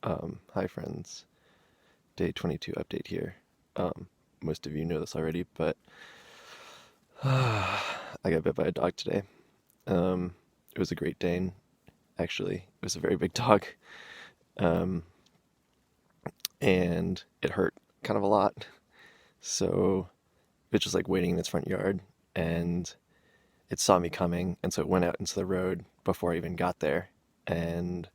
Hi friends, day 22 update here. Most of you know this already, but I got bit by a dog today. It was a Great Dane, actually. It was a very big dog, um, and it hurt kind of a lot. So it was just like waiting in its front yard, and it saw me coming, and so it went out into the road before I even got there, and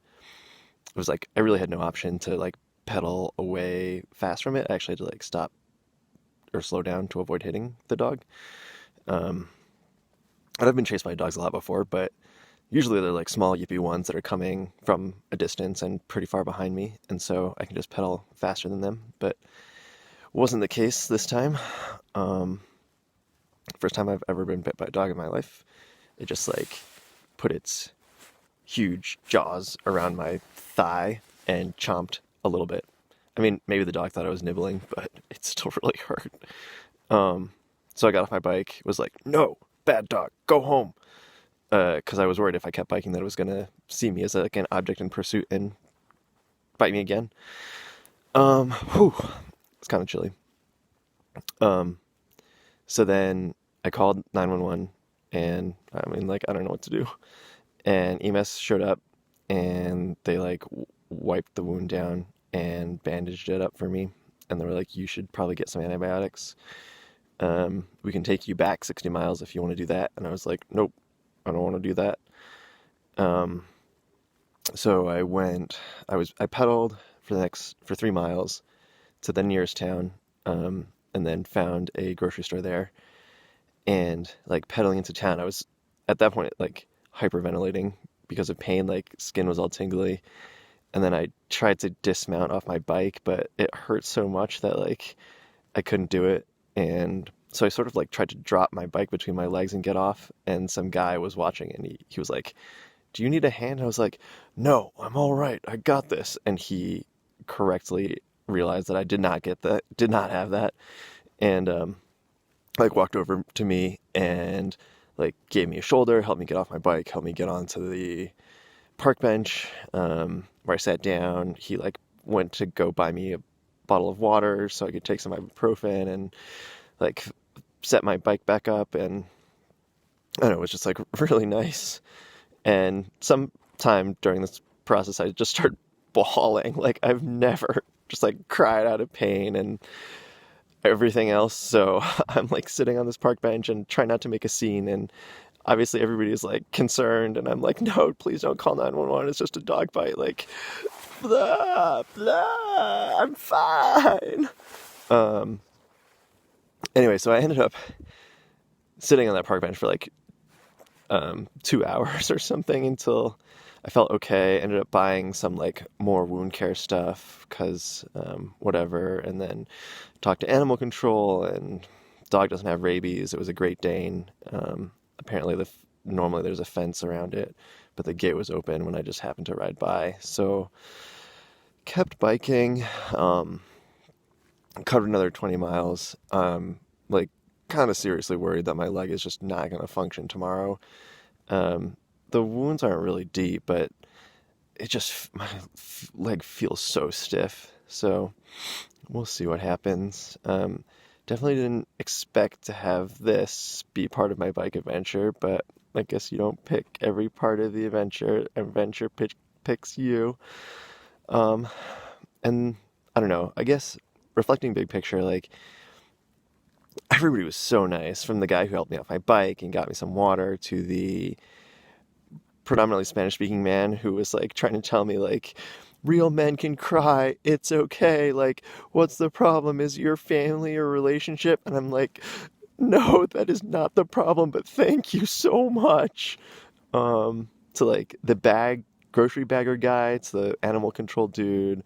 it was like I really had no option to like pedal away fast from it. I actually had to like stop or slow down to avoid hitting the dog. Um, and I've been chased by dogs a lot before, but usually they're like small, yippy ones that are coming from a distance and pretty far behind me, and so I can just pedal faster than them. But it wasn't the case this time. Um, First time I've ever been bit by a dog in my life. It just like put its huge jaws around my thigh and chomped a little bit. I mean, maybe the dog thought I was nibbling, but it still really hurt. Um, so I got off my bike, was like, no, bad dog, go home. Because I was worried if I kept biking that it was going to see me as like an object in pursuit and bite me again. Whew, it's kind of chilly. Um, so then I called 911 and I mean, like, I don't know what to do. And EMS showed up and they like wiped the wound down and bandaged it up for me. And they were like, you should probably get some antibiotics. We can take you back 60 miles if you want to do that. And I was like, nope, I don't want to do that. Um, so I pedaled for 3 miles to the nearest town, and then found a grocery store there. And like pedaling into town, I was at that point like hyperventilating because of pain, like skin was all tingly. And then I tried to dismount off my bike, but it hurt so much that like I couldn't do it. And so I sort of like tried to drop my bike between my legs and get off. And some guy was watching and he was like, do you need a hand? I was like, no, I'm all right. I got this. And he correctly realized that I did not have that. And, like walked over to me and like gave me a shoulder, helped me get off my bike, helped me get onto the park bench, where I sat down. He like went to go buy me a bottle of water so I could take some ibuprofen and like set my bike back up. And I don't know, it was just like really nice. And sometime during this process, I just started bawling. Like I've never just like cried out of pain and everything else. So I'm like sitting on this park bench and trying not to make a scene. And obviously everybody is like concerned. And I'm like, no, please don't call 911. It's just a dog bite. Like, blah, blah, I'm fine. Um, anyway, so I ended up sitting on that park bench for like 2 hours or something until I felt okay. Ended up buying some like more wound care stuff because whatever, and then talked to animal control. And dog doesn't have rabies. It was a Great Dane. Apparently, normally there's a fence around it, but the gate was open when I just happened to ride by. So kept biking. Covered another 20 miles. Like kind of seriously worried that my leg is just not going to function tomorrow. Um, the wounds aren't really deep, but it just, my leg feels so stiff. So we'll see what happens. Definitely didn't expect to have this be part of my bike adventure, but I guess you don't pick every part of the adventure. Picks you. Um, and I don't know, I guess reflecting big picture, like everybody was so nice, from the guy who helped me off my bike and got me some water to the predominantly Spanish speaking man who was like trying to tell me like real men can cry, it's okay, like what's the problem, is your family or relationship? And I'm like, no, that is not the problem, but thank you so much. To like the grocery bagger guy, to the animal control dude.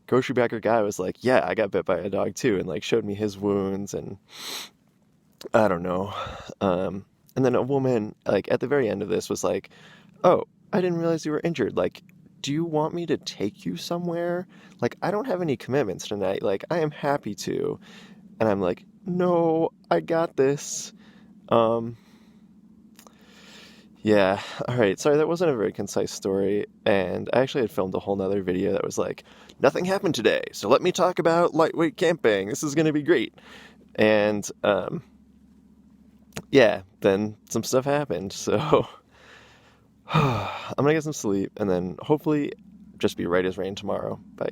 Grocery bagger guy was like, yeah, I got bit by a dog too, and like showed me his wounds. And I don't know. And then a woman, like at the very end of this, was like, oh, I didn't realize you were injured. Like, do you want me to take you somewhere? Like, I don't have any commitments tonight. Like, I am happy to. And I'm like, no, I got this. Um, Yeah, all right. Sorry, that wasn't a very concise story. And I actually had filmed a whole nother video that was like, nothing happened today, so let me talk about lightweight camping. This is going to be great. And yeah, then some stuff happened. So I'm going to get some sleep and then hopefully just be right as rain tomorrow. Bye.